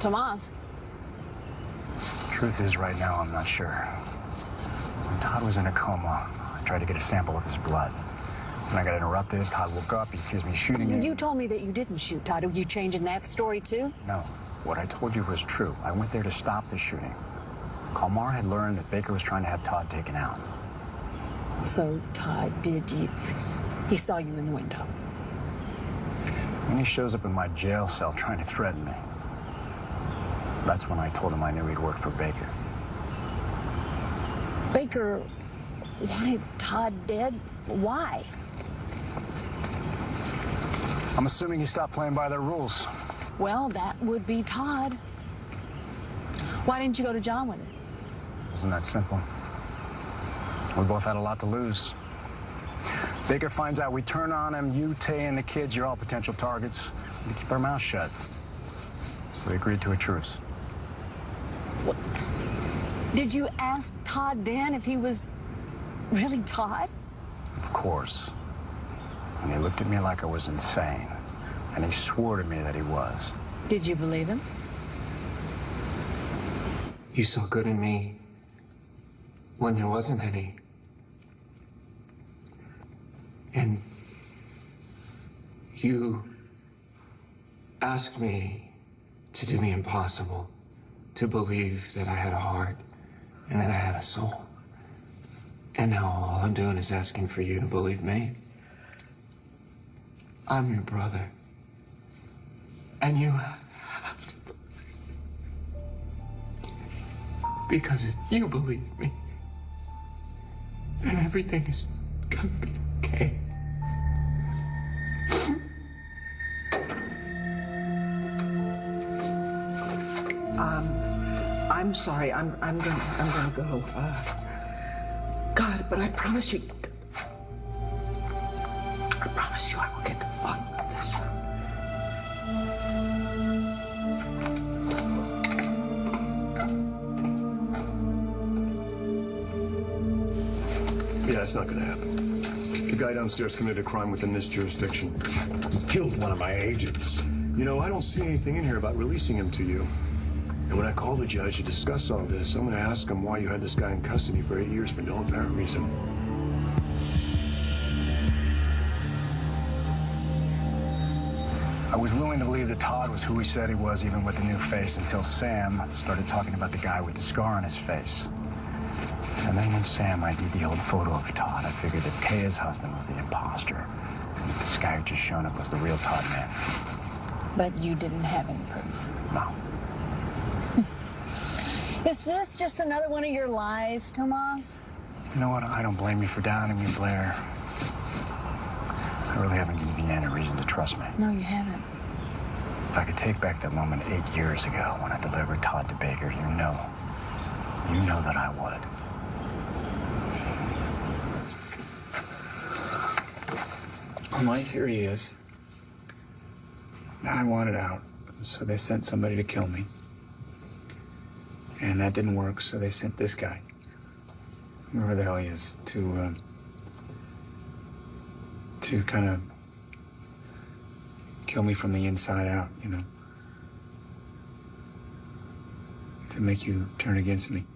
Tomas. Truth is, right now, I'm not sure. When Todd was in a coma, I tried to get a sample of his blood. When I got interrupted, Todd woke up, he accused me of shooting him. You told me that you didn't shoot Todd. Are you changing that story, too? No. What I told you was true. I went there to stop the shooting. Kalmar had learned that Baker was trying to have Todd taken out. So Todd he saw you in the window. When he shows up in my jail cell trying to threaten me, that's when I told him I knew he'd worked for Baker. Baker wanted Todd dead? Why? I'm assuming he stopped playing by their rules. Well, that would be Todd. Why didn't you go to John with it? Wasn't that simple? We both had a lot to lose. Baker finds out we turn on him, you, Tay, and the kids, you're all potential targets. We keep our mouths shut. So we agreed to a truce. What? Did you ask Todd then if he was really Todd? Of course. And he looked at me like I was insane. And he swore to me that he was. Did you believe him? You saw good in me when there wasn't any. And you asked me to do the impossible, to believe that I had a heart and that I had a soul. And now all I'm doing is asking for you to believe me. I'm your brother. And you have to believe me. Because if you believe me, then everything is gonna be okay. I'm sorry. I'm gonna go. God, but I promise you I will get to the bottom of this. Yeah, it's not gonna happen. The guy downstairs committed a crime within this jurisdiction. Killed one of my agents. You know, I don't see anything in here about releasing him to you. And when I call the judge to discuss all this, I'm gonna ask him why you had this guy in custody for 8 years for no apparent reason. I was willing to believe that Todd was who he said he was, even with the new face, until Sam started talking about the guy with the scar on his face. And then when Sam ID'd the old photo of Todd, I figured that Taya's husband was the imposter, and that this guy who just shown up was the real Todd man. But you didn't have any proof. No. Is this just another one of your lies, Tomas? You know what? I don't blame you for doubting me, Blair. I really haven't given you any reason to trust me. No, you haven't. If I could take back that moment 8 years ago when I delivered Todd to Baker, you know that I would. Well, my theory is I wanted out, so they sent somebody to kill me. And that didn't work, so they sent this guy, whoever the hell he is, to kind of kill me from the inside out, you know, to make you turn against me.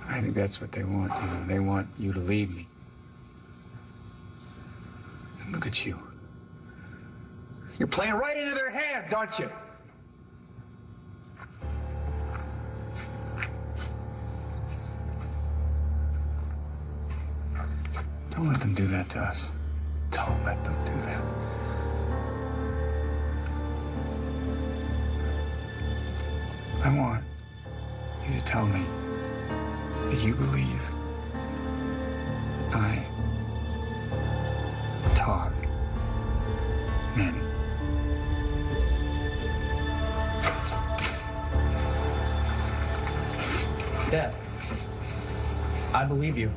I think that's what they want, you know. They want you to leave me. And look at you. You're playing right into their hands, aren't you? Don't let them do that to us. Don't let them do that. I want you to tell me that you believe I, Todd Manning. Dad, I believe you.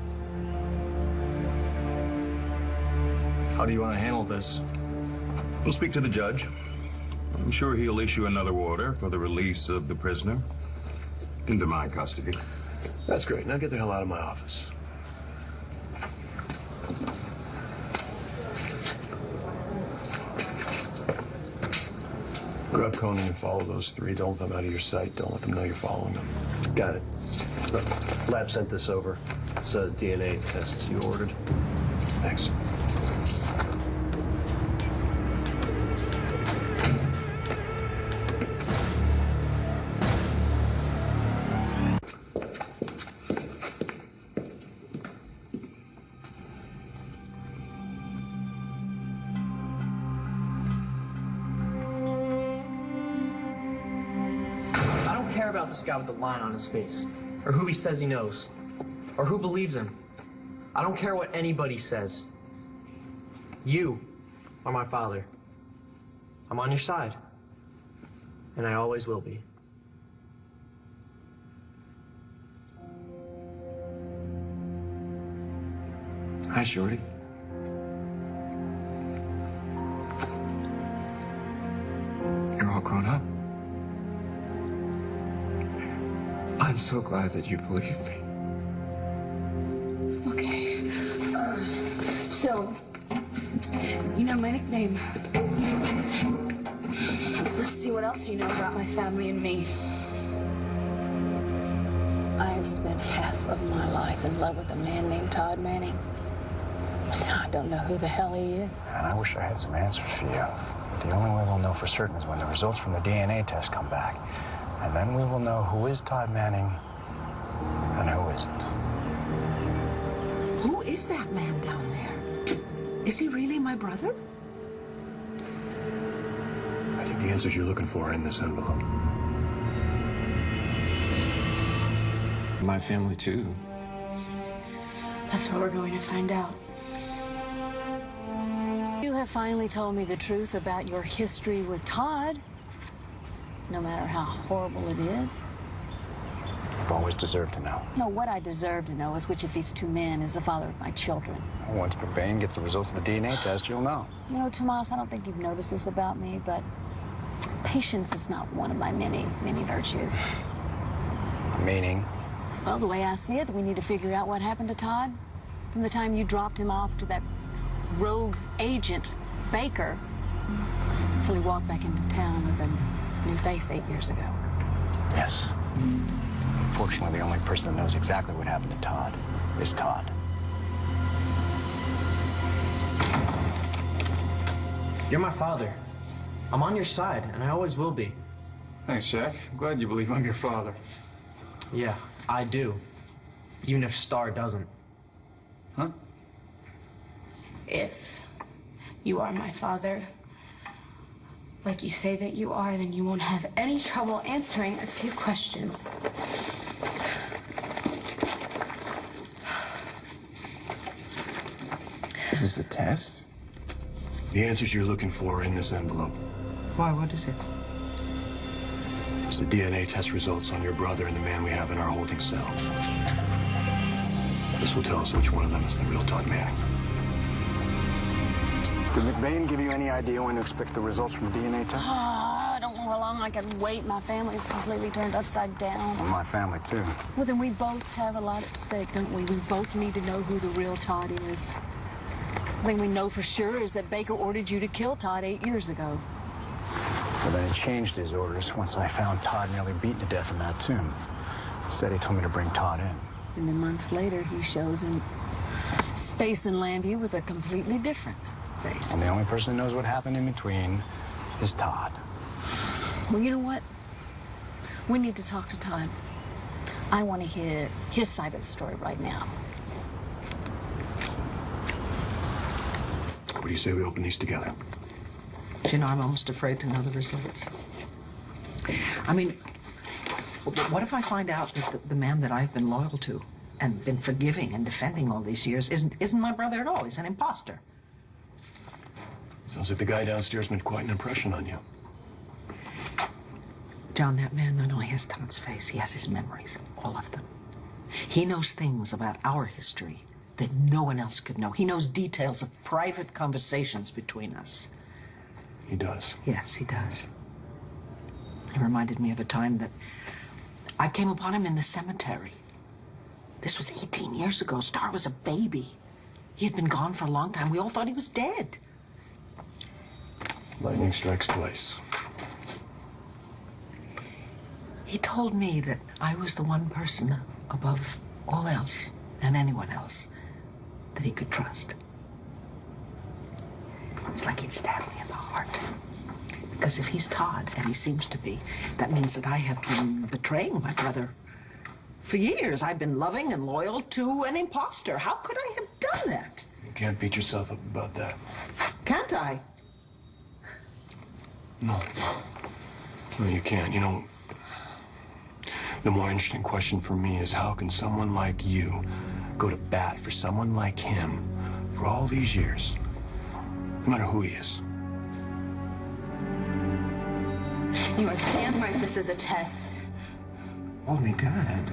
How do you want to handle this? We'll speak to the judge. I'm sure he'll issue another order for the release of the prisoner into my custody. That's great. Now get the hell out of my office. Grab Conan and follow those three. Don't let them out of your sight. Don't let them know you're following them. Got it. Lab sent this over. It's a DNA test you ordered. Thanks. About this guy with the line on his face, or who he says he knows, or who believes him. I don't care what anybody says. You are my father. I'm on your side, and I always will be. Hi, Shorty. You're all grown up. I'm so glad that you believe me. Okay. So, you know my nickname. Let's see what else you know about my family and me. I have spent half of my life in love with a man named Todd Manning. I don't know who the hell he is. And I wish I had some answers for you. But the only way we'll know for certain is when the results from the DNA test come back. And then we will know who is Todd Manning and who isn't. Who is that man down there? Is he really my brother? I think the answers you're looking for are in this envelope. My family, too. That's what we're going to find out. You have finally told me the truth about your history with Todd. No matter how horrible it is. You've always deserved to know. No, what I deserve to know is which of these two men is the father of my children. Once McBain gets the results of the DNA test, you'll know. You know, Tomas, I don't think you've noticed this about me, but patience is not one of my many virtues. Meaning? Well, the way I see it, we need to figure out what happened to Todd from the time you dropped him off to that rogue agent, Baker, until he walked back into town with a new face 8 years ago. Yes. Unfortunately, the only person that knows exactly what happened to Todd is Todd. You're my father. I'm on your side, and I always will be. Thanks, Jack. I'm glad you believe I'm your father. Yeah, I do. Even if Star doesn't. Huh? If you are my father, like you say that you are, then you won't have any trouble answering a few questions. Is this a test? The answers you're looking for are in this envelope. Why? What is it? It's the DNA test results on your brother and the man we have in our holding cell. This will tell us which one of them is the real Todd Manning. Did McBain give you any idea when to expect the results from the DNA test? I don't know how long I can wait. My family is completely turned upside down. Well, my family, too. Well, then we both have a lot at stake, don't we? We both need to know who the real Todd is. The thing we know for sure is that Baker ordered you to kill Todd 8 years ago. Well, then he changed his orders once I found Todd nearly beaten to death in that tomb. Instead, he told me to bring Todd in. And then months later, he shows him space in Lambview with a completely different face. And the only person who knows what happened in between is Todd. Well, you know what? We need to talk to Todd. I want to hear his side of the story right now. What do you say we open these together? You know, I'm almost afraid to know the results. I mean, what if I find out that the man that I've been loyal to and been forgiving and defending all these years isn't my brother at all? He's an imposter. Sounds like the guy downstairs made quite an impression on you. John, that man not only has Todd's face, he has his memories, all of them. He knows things about our history that no one else could know. He knows details of private conversations between us. He does? Yes, he does. He reminded me of a time that I came upon him in the cemetery. This was 18 years ago. Star was a baby. He had been gone for a long time. We all thought he was dead. Lightning strikes twice. He told me that I was the one person above all else and anyone else that he could trust. It's like he'd stabbed me in the heart. Because if he's Todd, and he seems to be, that means that I have been betraying my brother. For years, I've been loving and loyal to an imposter. How could I have done that? You can't beat yourself up about that. Can't I? No. No, you can't. You know, the more interesting question for me is how can someone like you go to bat for someone like him for all these years, no matter who he is? You are damn right this is a test. Only Dad.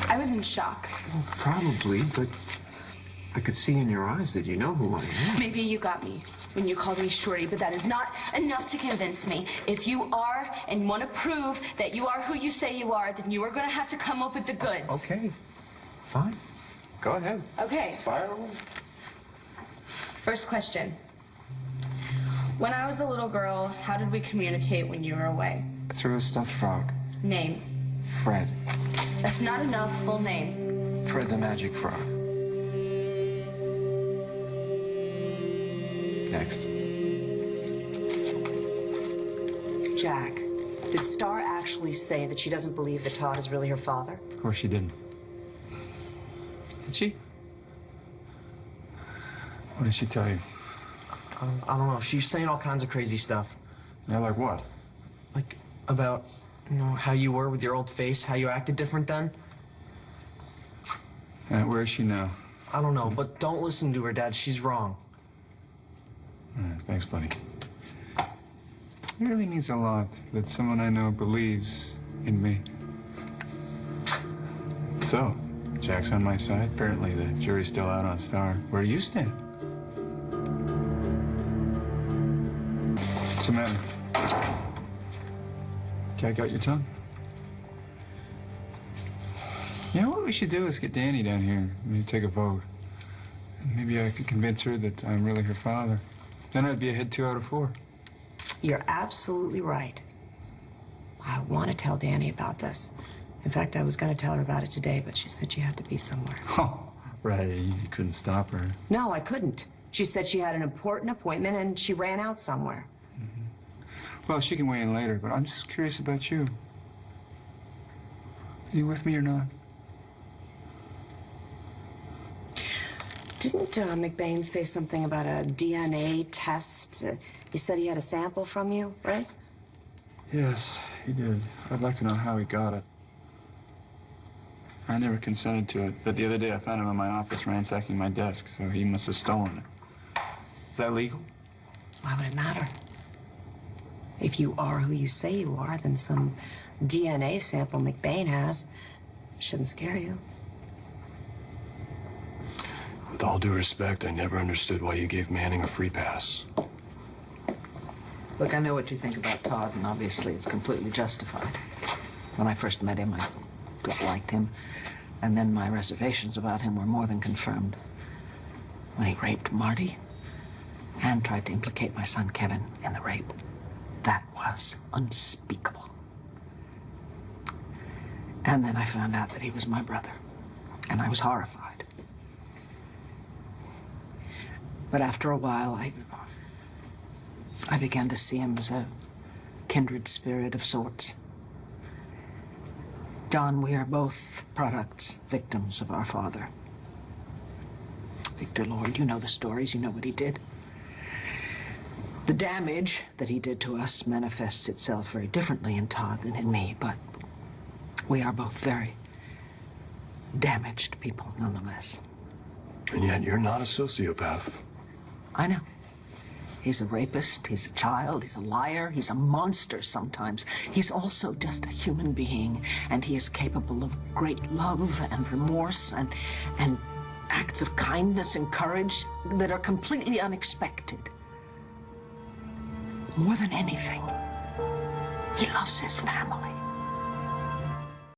I was in shock. Well, probably, but I could see in your eyes that you know who I am. Maybe you got me when you called me Shorty, but that is not enough to convince me. If you are and want to prove that you are who you say you are, then you are going to have to come up with the goods. Okay, fine. Go ahead. Okay. Fire away. First question. When I was a little girl, how did we communicate when you were away? Through a stuffed frog. Name. Fred. That's not enough. Full name. Fred the Magic Frog. Next. Jack, did Star actually say that she doesn't believe that Todd is really her father? Of course she didn't. Did she? What did she tell you? I don't know. She's saying all kinds of crazy stuff. Yeah, like what? Like, about, you know, how you were with your old face, how you acted different then. Where is she now? I don't know, but don't listen to her, Dad. She's wrong. All right, thanks, buddy. It really means a lot that someone I know believes in me. So, Jack's on my side. Apparently the jury's still out on Star. Where do you stand? What's the matter? Cat got your tongue? You know what we should do is get Danny down here. Maybe take a vote. And maybe I could convince her that I'm really her father. Then I'd be ahead 2 out of 4. You're absolutely right. I want to tell Danny about this. In fact, I was going to tell her about it today, but she said she had to be somewhere. Oh, right. You couldn't stop her. No, I couldn't. She said she had an important appointment and she ran out somewhere. Well, she can weigh in later, but I'm just curious about you. Are you with me or not? Didn't McBain say something about a DNA test? He said he had a sample from you, right? Yes, he did. I'd like to know how he got it. I never consented to it, but the other day I found him in my office ransacking my desk, so he must have stolen it. Is that legal? Why would it matter? If you are who you say you are, then some DNA sample McBain has shouldn't scare you. With all due respect, I never understood why you gave Manning a free pass. Look, I know what you think about Todd, and obviously it's completely justified. When I first met him, I disliked him, and then my reservations about him were more than confirmed. When he raped Marty and tried to implicate my son Kevin in the rape, that was unspeakable. And then I found out that he was my brother, and I was horrified. But after a while, I began to see him as a kindred spirit of sorts. John, we are both products, victims of our father. Victor Lord, you know the stories, you know what he did. The damage that he did to us manifests itself very differently in Todd than in me, but we are both very damaged people nonetheless. And yet you're not a sociopath. I know. He's a rapist, he's a child, he's a liar, he's a monster sometimes. He's also just a human being, and he is capable of great love and remorse and acts of kindness and courage that are completely unexpected. More than anything, he loves his family.